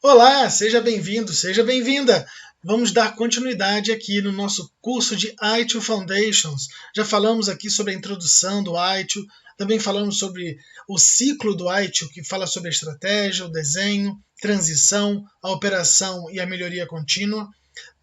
Olá, seja bem-vindo, seja bem-vinda. Vamos dar continuidade aqui no nosso curso de ITIL Foundations. Já falamos aqui sobre a introdução do ITIL, também falamos sobre o ciclo do ITIL, que fala sobre a estratégia, o desenho, transição, a operação e a melhoria contínua.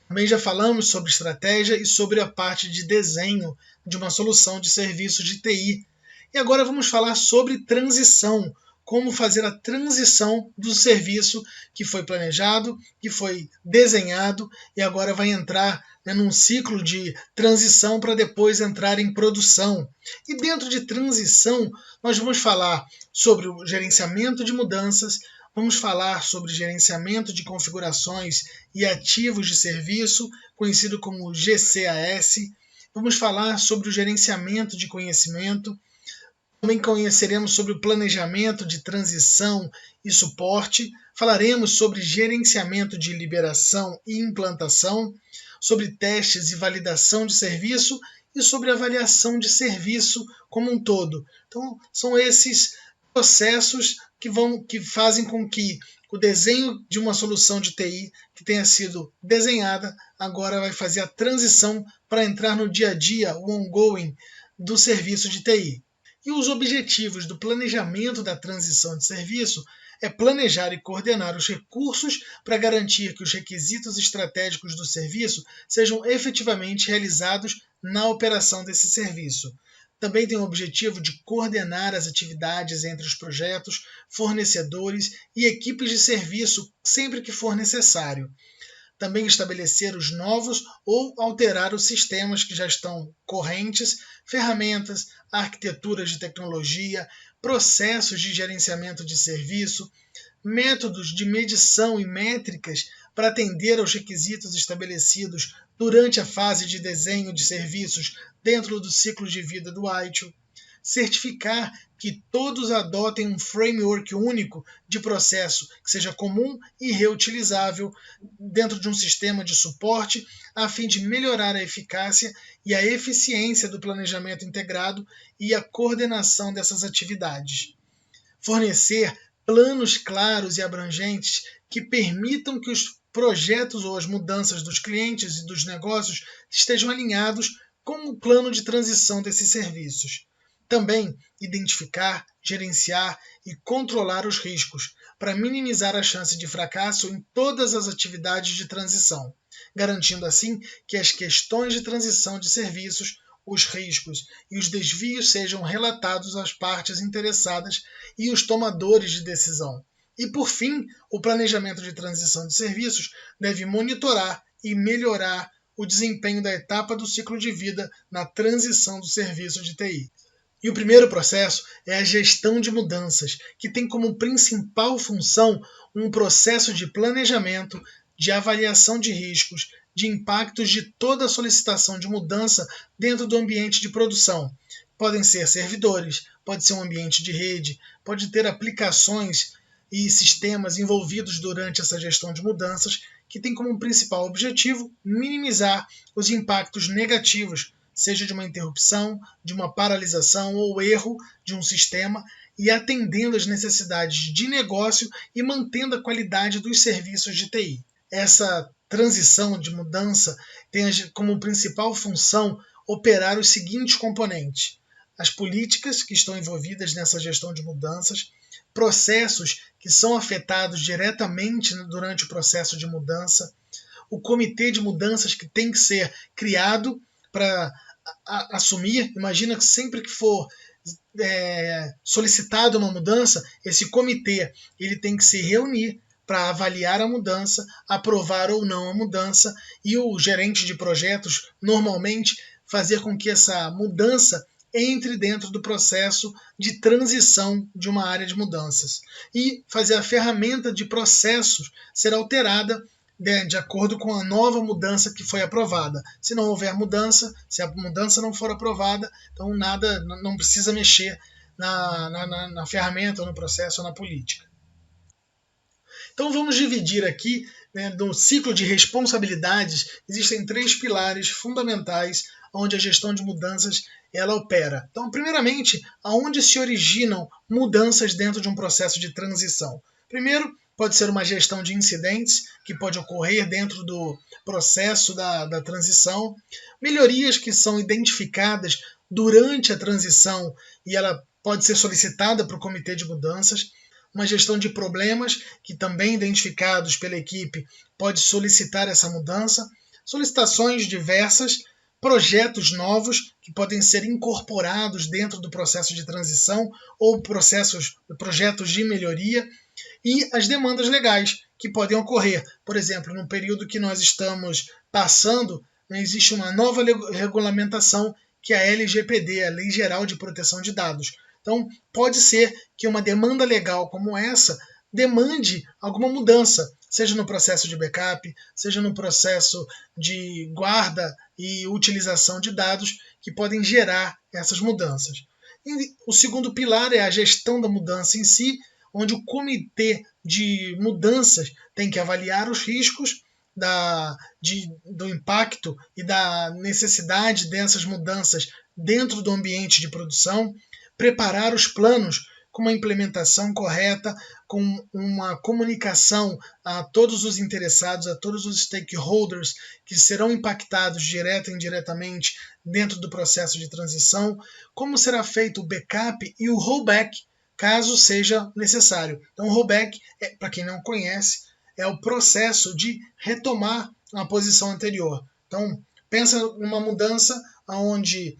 Também já falamos sobre estratégia e sobre a parte de desenho de uma solução de serviço de TI. E agora vamos falar sobre transição, como fazer a transição do serviço que foi planejado, que foi desenhado e agora vai entrar num ciclo de transição para depois entrar em produção. E dentro de transição, nós vamos falar sobre o gerenciamento de mudanças, vamos falar sobre gerenciamento de configurações e ativos de serviço, conhecido como GCAS. Vamos falar sobre o gerenciamento de conhecimento. Também conheceremos sobre o planejamento de transição e suporte. Falaremos sobre gerenciamento de liberação e implantação, sobre testes e validação de serviço e sobre avaliação de serviço como um todo. Então, são esses processos que fazem com que o desenho de uma solução de TI que tenha sido desenhada agora vai fazer a transição para entrar no dia a dia, o ongoing do serviço de TI. E os objetivos do planejamento da transição de serviço é planejar e coordenar os recursos para garantir que os requisitos estratégicos do serviço sejam efetivamente realizados na operação desse serviço. Também tem o objetivo de coordenar as atividades entre os projetos, fornecedores e equipes de serviço sempre que for necessário. Também estabelecer os novos ou alterar os sistemas que já estão correntes, ferramentas, arquiteturas de tecnologia, processos de gerenciamento de serviço, métodos de medição e métricas para atender aos requisitos estabelecidos durante a fase de desenho de serviços dentro do ciclo de vida do ITIL, certificar que todos adotem um framework único de processo que seja comum e reutilizável dentro de um sistema de suporte, a fim de melhorar a eficácia e a eficiência do planejamento integrado e a coordenação dessas atividades. Fornecer planos claros e abrangentes que permitam que os projetos ou as mudanças dos clientes e dos negócios estejam alinhados com o plano de transição desses serviços. Também identificar, gerenciar e controlar os riscos, para minimizar a chance de fracasso em todas as atividades de transição, garantindo assim que as questões de transição de serviços, os riscos e os desvios sejam relatados às partes interessadas e os tomadores de decisão. E, por fim, o planejamento de transição de serviços deve monitorar e melhorar o desempenho da etapa do ciclo de vida na transição do serviço de TI. E o primeiro processo é a gestão de mudanças, que tem como principal função um processo de planejamento, de avaliação de riscos, de impactos de toda a solicitação de mudança dentro do ambiente de produção. Podem ser servidores, pode ser um ambiente de rede, pode ter aplicações e sistemas envolvidos durante essa gestão de mudanças, que tem como principal objetivo minimizar os impactos negativos, seja de uma interrupção, de uma paralisação ou erro de um sistema, e atendendo às necessidades de negócio e mantendo a qualidade dos serviços de TI. Essa transição de mudança tem como principal função operar os seguintes componentes: as políticas que estão envolvidas nessa gestão de mudanças, processos que são afetados diretamente durante o processo de mudança, o comitê de mudanças que tem que ser criado para assumir. Imagina que sempre que for solicitada uma mudança, esse comitê ele tem que se reunir para avaliar a mudança, aprovar ou não a mudança, e o gerente de projetos normalmente fazer com que essa mudança entre dentro do processo de transição de uma área de mudanças e fazer a ferramenta de processos ser alterada de acordo com a nova mudança que foi aprovada. Se não houver mudança, se a mudança não for aprovada, então nada, não precisa mexer na ferramenta, ou no processo, ou na política. Então vamos dividir aqui, no ciclo de responsabilidades, existem 3 pilares fundamentais onde a gestão de mudanças ela opera. Então, primeiramente, aonde se originam mudanças dentro de um processo de transição? Primeiro, pode ser uma gestão de incidentes que pode ocorrer dentro do processo da transição, melhorias que são identificadas durante a transição e ela pode ser solicitada para o comitê de mudanças, uma gestão de problemas que também identificados pela equipe pode solicitar essa mudança, solicitações diversas, projetos novos que podem ser incorporados dentro do processo de transição ou projetos de melhoria e as demandas legais que podem ocorrer. Por exemplo, no período que nós estamos passando, existe uma nova regulamentação que é a LGPD, a Lei Geral de Proteção de Dados. Então, pode ser que uma demanda legal como essa demande alguma mudança, seja no processo de backup, seja no processo de guarda e utilização de dados que podem gerar essas mudanças. E o segundo pilar é a gestão da mudança em si, onde o comitê de mudanças tem que avaliar os riscos do impacto e da necessidade dessas mudanças dentro do ambiente de produção, preparar os planos com uma implementação correta, com uma comunicação a todos os interessados, a todos os stakeholders que serão impactados direta e indiretamente dentro do processo de transição, como será feito o backup e o rollback, caso seja necessário. Então, o rollback, para quem não conhece, é o processo de retomar a posição anterior. Então, pensa numa mudança onde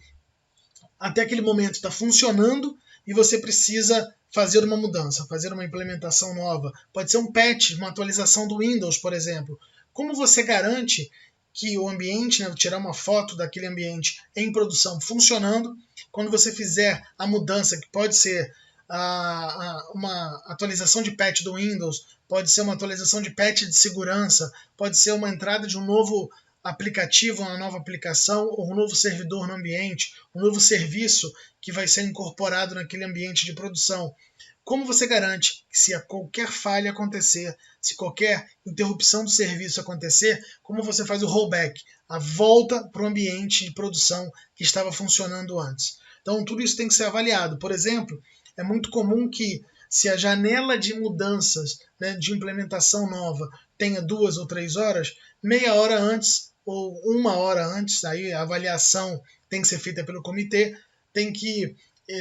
até aquele momento está funcionando e você precisa fazer uma mudança, fazer uma implementação nova. Pode ser um patch, uma atualização do Windows, por exemplo. Como você garante que o ambiente, tirar uma foto daquele ambiente em produção funcionando, quando você fizer a mudança, que pode ser uma atualização de patch do Windows, pode ser uma atualização de patch de segurança, pode ser uma entrada de um novo aplicativo, uma nova aplicação, ou um novo servidor no ambiente, um novo serviço que vai ser incorporado naquele ambiente de produção. Como você garante que se qualquer falha acontecer, se qualquer interrupção do serviço acontecer, como você faz o rollback, a volta para o ambiente de produção que estava funcionando antes? Então tudo isso tem que ser avaliado. Por exemplo, é muito comum que se a janela de mudanças, de implementação nova tenha 2 ou 3 horas, meia hora antes ou 1 hora antes, aí a avaliação tem que ser feita pelo comitê, tem que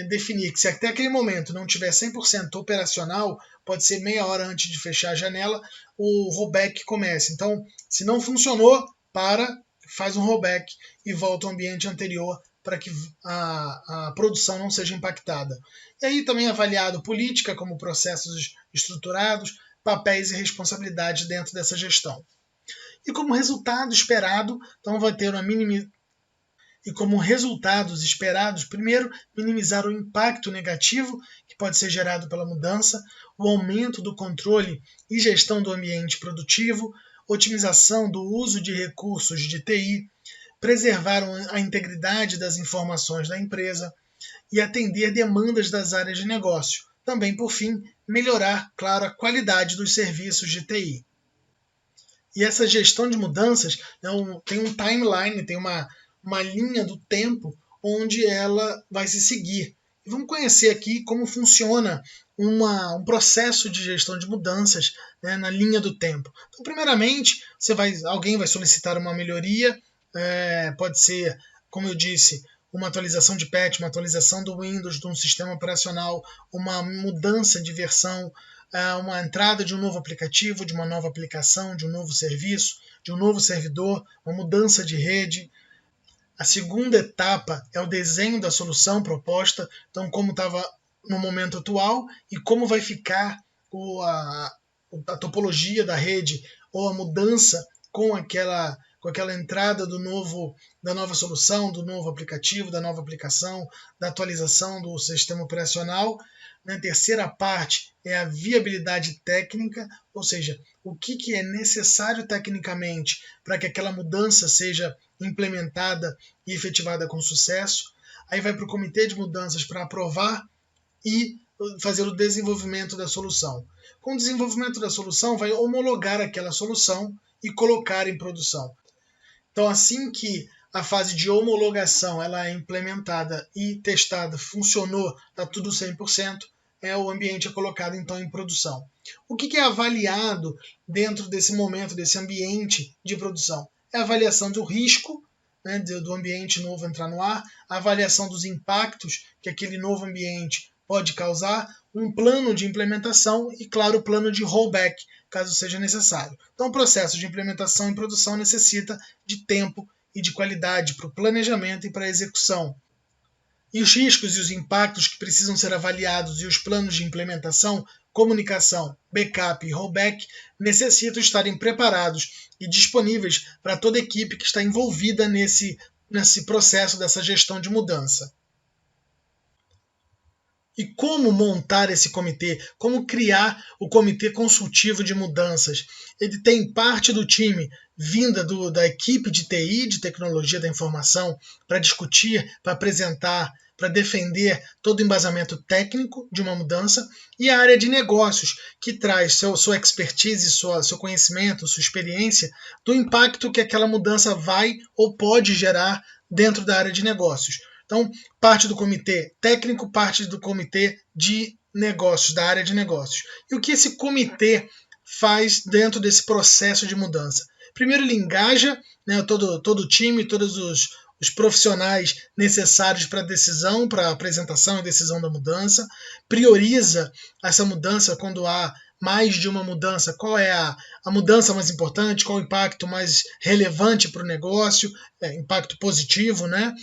definir que se até aquele momento não tiver 100% operacional, pode ser meia hora antes de fechar a janela, o rollback começa. Então, se não funcionou, faz um rollback e volta ao ambiente anterior para que a produção não seja impactada. E aí também avaliado política, como processos estruturados, papéis e responsabilidades dentro dessa gestão. E como resultado esperado, então vai ter como resultados esperados, primeiro, minimizar o impacto negativo que pode ser gerado pela mudança, o aumento do controle e gestão do ambiente produtivo, otimização do uso de recursos de TI, preservar a integridade das informações da empresa e atender demandas das áreas de negócio. Também, por fim, melhorar, claro, a qualidade dos serviços de TI. E essa gestão de mudanças tem um timeline, tem uma linha do tempo onde ela vai se seguir. E vamos conhecer aqui como funciona um processo de gestão de mudanças, na linha do tempo. Então, primeiramente, alguém vai solicitar uma melhoria, pode ser, como eu disse, uma atualização de patch, uma atualização do Windows, de um sistema operacional, uma mudança de versão, uma entrada de um novo aplicativo, de uma nova aplicação, de um novo serviço, de um novo servidor, uma mudança de rede. A segunda etapa é o desenho da solução proposta, então como estava no momento atual e como vai ficar a topologia da rede ou a mudança com aquela entrada da nova solução, do novo aplicativo, da nova aplicação, da atualização do sistema operacional. Na terceira parte é a viabilidade técnica, ou seja, o que é necessário tecnicamente para que aquela mudança seja implementada e efetivada com sucesso. Aí vai para o comitê de mudanças para aprovar e fazer o desenvolvimento da solução. Com o desenvolvimento da solução, vai homologar aquela solução e colocar em produção. Então, assim que a fase de homologação ela é implementada e testada, funcionou, está tudo 100%, o ambiente é colocado então em produção. O que é avaliado dentro desse momento, desse ambiente de produção? É a avaliação do risco, né, do ambiente novo entrar no ar, a avaliação dos impactos que aquele novo ambiente pode causar, um plano de implementação e, claro, o plano de rollback, caso seja necessário. Então, o processo de implementação e produção necessita de tempo e de qualidade para o planejamento e para a execução. E os riscos e os impactos que precisam ser avaliados e os planos de implementação, comunicação, backup e rollback necessitam estarem preparados e disponíveis para toda a equipe que está envolvida nesse processo dessa gestão de mudança. E como montar esse comitê? Como criar o comitê consultivo de mudanças? Ele tem parte do time vinda da equipe de TI, de tecnologia da informação, para discutir, para apresentar, para defender todo o embasamento técnico de uma mudança, e a área de negócios, que traz sua expertise, seu conhecimento, sua experiência do impacto que aquela mudança vai ou pode gerar dentro da área de negócios. Então, parte do comitê técnico, parte do comitê de negócios, da área de negócios. E o que esse comitê faz dentro desse processo de mudança? Primeiro, ele engaja, né, todo o time, todos os profissionais necessários para a decisão, para a apresentação e decisão da mudança, prioriza essa mudança quando há mais de uma mudança, qual é a mudança mais importante, qual o impacto mais relevante para o negócio, impacto positivo, né?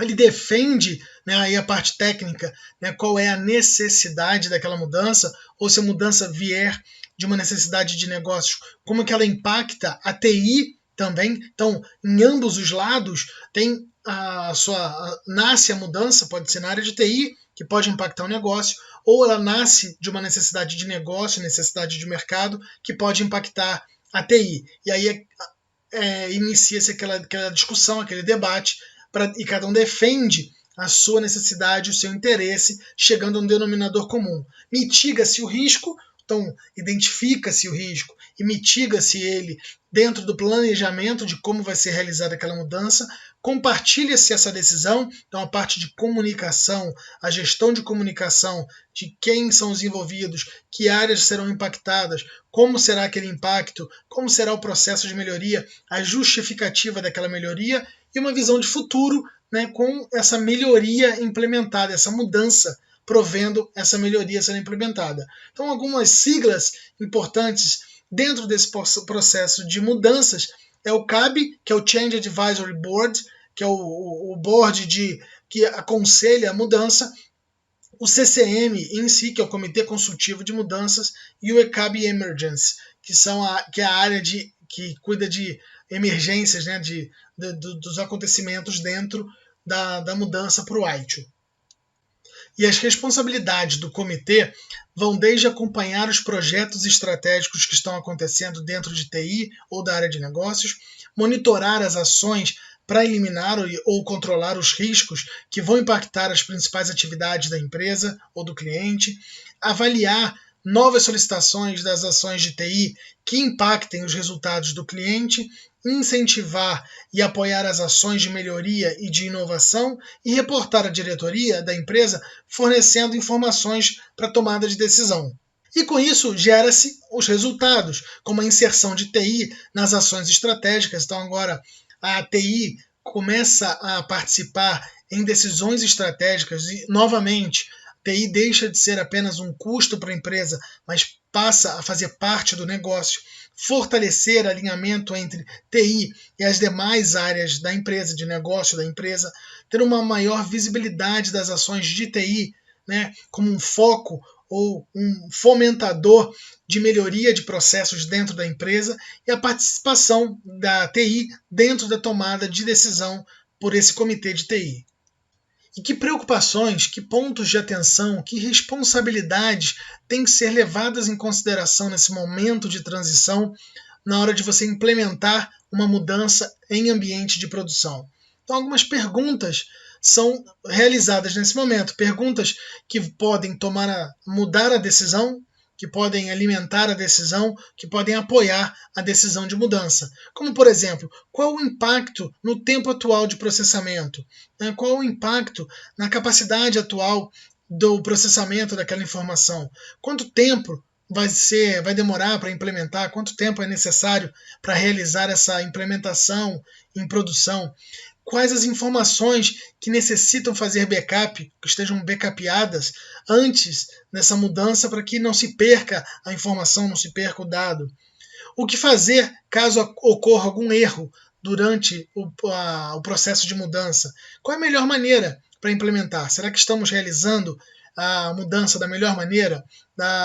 Ele defende, né, aí a parte técnica, né, qual é a necessidade daquela mudança, ou se a mudança vier de uma necessidade de negócios, como que ela impacta a TI também. Então, em ambos os lados, tem nasce a mudança, pode ser na área de TI, que pode impactar o negócio, ou ela nasce de uma necessidade de negócio, necessidade de mercado, que pode impactar a TI. E aí inicia-se aquela discussão, aquele debate, e cada um defende a sua necessidade, o seu interesse, chegando a um denominador comum. Mitiga-se o risco, então identifica-se o risco e mitiga-se ele dentro do planejamento de como vai ser realizada aquela mudança, compartilha-se essa decisão, então a parte de comunicação, a gestão de comunicação, de quem são os envolvidos, que áreas serão impactadas, como será aquele impacto, como será o processo de melhoria, a justificativa daquela melhoria e uma visão de futuro, né, com essa melhoria implementada, essa mudança provendo essa melhoria sendo implementada. Então, algumas siglas importantes dentro desse processo de mudanças é o CAB, que é o Change Advisory Board, que é o board que aconselha a mudança, o CCM em si, que é o Comitê Consultivo de Mudanças, e o ECAB Emergency, que é a área que cuida de emergências, né, dos acontecimentos dentro da mudança para o ITIL. E as responsabilidades do comitê vão desde acompanhar os projetos estratégicos que estão acontecendo dentro de TI ou da área de negócios, monitorar as ações para eliminar ou controlar os riscos que vão impactar as principais atividades da empresa ou do cliente, avaliar novas solicitações das ações de TI que impactem os resultados do cliente, incentivar e apoiar as ações de melhoria e de inovação e reportar à diretoria da empresa fornecendo informações para tomada de decisão. E com isso gera-se os resultados, como a inserção de TI nas ações estratégicas. Então agora a TI começa a participar em decisões estratégicas e, novamente, TI deixa de ser apenas um custo para a empresa, mas passa a fazer parte do negócio, fortalecer alinhamento entre TI e as demais áreas da empresa, de negócio da empresa, ter uma maior visibilidade das ações de TI, né, como um foco ou um fomentador de melhoria de processos dentro da empresa e a participação da TI dentro da tomada de decisão por esse comitê de TI. E que preocupações, que pontos de atenção, que responsabilidades têm que ser levadas em consideração nesse momento de transição na hora de você implementar uma mudança em ambiente de produção? Então, algumas perguntas são realizadas nesse momento, perguntas que podem mudar a decisão, que podem alimentar a decisão, que podem apoiar a decisão de mudança. Como, por exemplo, qual o impacto no tempo atual de processamento? Qual o impacto na capacidade atual do processamento daquela informação? Quanto tempo vai demorar para implementar? Quanto tempo é necessário para realizar essa implementação em produção? Quais as informações que necessitam fazer backup, que estejam backupeadas antes dessa mudança para que não se perca a informação, não se perca o dado? O que fazer caso ocorra algum erro durante o processo de mudança? Qual é a melhor maneira para implementar? Será que estamos realizando a mudança da melhor maneira?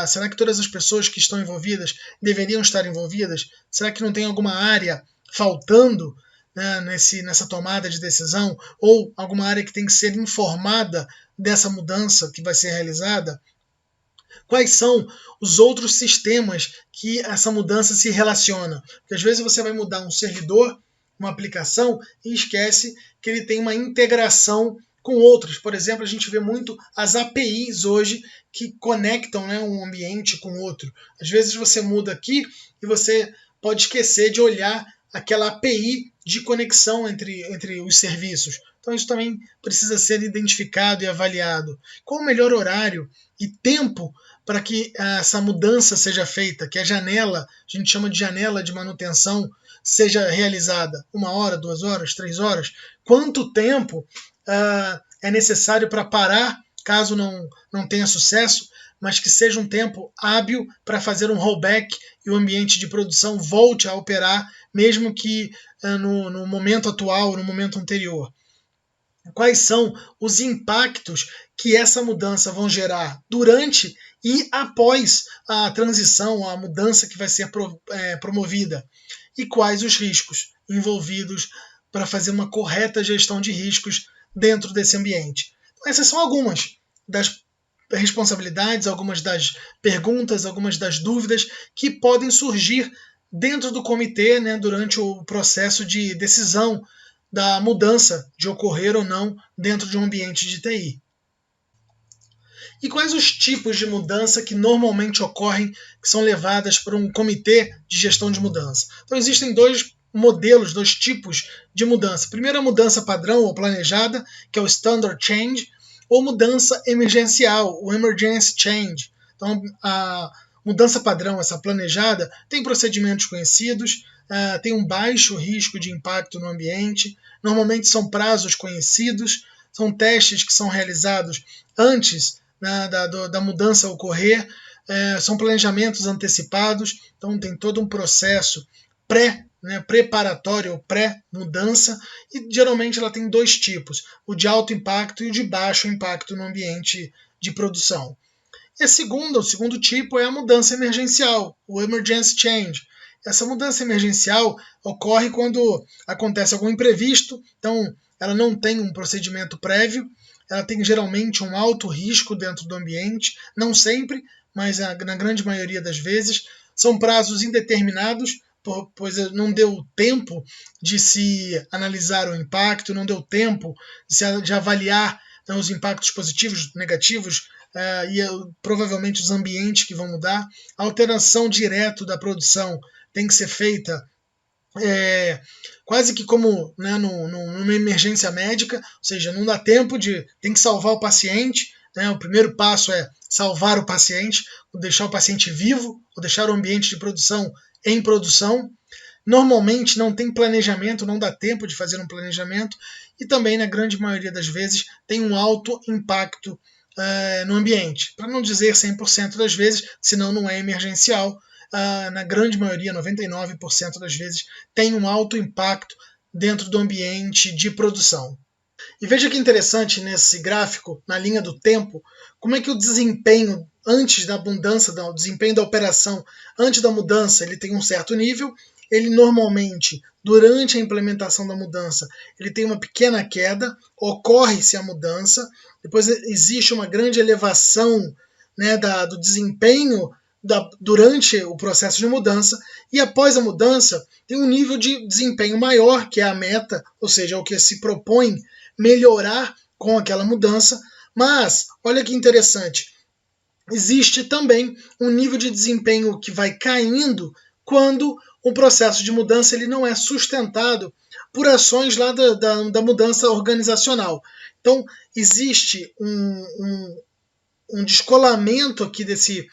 Será que todas as pessoas que estão envolvidas deveriam estar envolvidas? Será que não tem alguma área faltando, né, nessa tomada de decisão? Ou alguma área que tem que ser informada dessa mudança que vai ser realizada? Quais são os outros sistemas que essa mudança se relaciona? Porque às vezes você vai mudar um servidor, uma aplicação, e esquece que ele tem uma integração com outros. Por exemplo, a gente vê muito as APIs hoje que conectam, né, um ambiente com outro. Às vezes você muda aqui e você pode esquecer de olhar aquela API de conexão entre os serviços. Então isso também precisa ser identificado e avaliado. Qual o melhor horário e tempo para que essa mudança seja feita, que a janela, a gente chama de janela de manutenção, seja realizada? 1 hora, 2 horas, 3 horas? Quanto tempo é necessário para parar, caso não tenha sucesso, mas que seja um tempo hábil para fazer um rollback e o ambiente de produção volte a operar, mesmo que no momento atual, no momento anterior? Quais são os impactos que essa mudança vão gerar durante e após a transição, a mudança que vai ser promovida? E quais os riscos envolvidos para fazer uma correta gestão de riscos dentro desse ambiente? Então, essas são algumas das responsabilidades, algumas das perguntas, algumas das dúvidas que podem surgir dentro do comitê, né, durante o processo de decisão da mudança de ocorrer ou não dentro de um ambiente de TI. E quais os tipos de mudança que normalmente ocorrem, que são levadas por um comitê de gestão de mudança? Então existem dois modelos, dois tipos de mudança. Primeiro, a mudança padrão ou planejada, que é o Standard Change, ou mudança emergencial, o Emergency Change. Então a mudança padrão, essa planejada, tem procedimentos conhecidos, tem um baixo risco de impacto no ambiente, normalmente são prazos conhecidos, são testes que são realizados antes, né, da mudança ocorrer, são planejamentos antecipados, então tem todo um processo preparatório ou pré-mudança, e geralmente ela tem dois tipos, o de alto impacto e o de baixo impacto no ambiente de produção. E o segundo tipo é a mudança emergencial, o Emergency Change. Essa mudança emergencial ocorre quando acontece algum imprevisto, então ela não tem um procedimento prévio, ela tem geralmente um alto risco dentro do ambiente, não sempre, mas na grande maioria das vezes. São prazos indeterminados, pois não deu tempo de se analisar o impacto, não deu tempo de avaliar, né, os impactos positivos, negativos, e provavelmente os ambientes que vão mudar. A alteração direta da produção tem que ser feita quase que como, né, numa emergência médica, ou seja, não dá tempo tem que salvar o paciente, né, o primeiro passo é salvar o paciente, ou deixar o paciente vivo, ou deixar o ambiente de produção em produção. Normalmente não tem planejamento, não dá tempo de fazer um planejamento, e também, na grande maioria das vezes, tem um alto impacto no ambiente. Para não dizer 100% das vezes, senão não é emergencial, na grande maioria, 99% das vezes, tem um alto impacto dentro do ambiente de produção. E veja que interessante nesse gráfico, na linha do tempo, como é que o desempenho antes da mudança, o desempenho da operação antes da mudança, ele tem um certo nível. Ele normalmente, durante a implementação da mudança, ele tem uma pequena queda, ocorre-se a mudança, depois existe uma grande elevação, né, do desempenho durante o processo de mudança, e após a mudança tem um nível de desempenho maior, que é a meta, ou seja, o que se propõe melhorar com aquela mudança. Mas, olha que interessante, existe também um nível de desempenho que vai caindo quando o processo de mudança ele não é sustentado por ações lá da mudança organizacional. Então, existe um descolamento aqui desse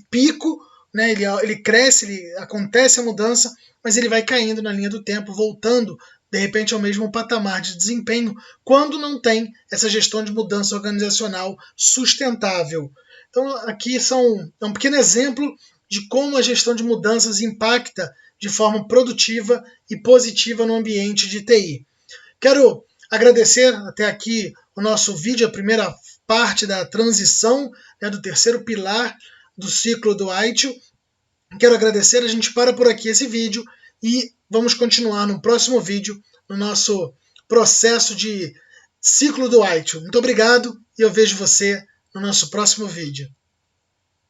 pico, né? Ele cresce, acontece a mudança, mas ele vai caindo na linha do tempo, voltando de repente ao mesmo patamar de desempenho, quando não tem essa gestão de mudança organizacional sustentável. Então aqui é um pequeno exemplo de como a gestão de mudanças impacta de forma produtiva e positiva no ambiente de TI. Quero agradecer até aqui o nosso vídeo, a primeira parte da transição, né, do terceiro pilar do ciclo do ITIL. Quero agradecer, a gente para por aqui esse vídeo e vamos continuar no próximo vídeo no nosso processo de ciclo do ITIL. Muito obrigado e eu vejo você no nosso próximo vídeo.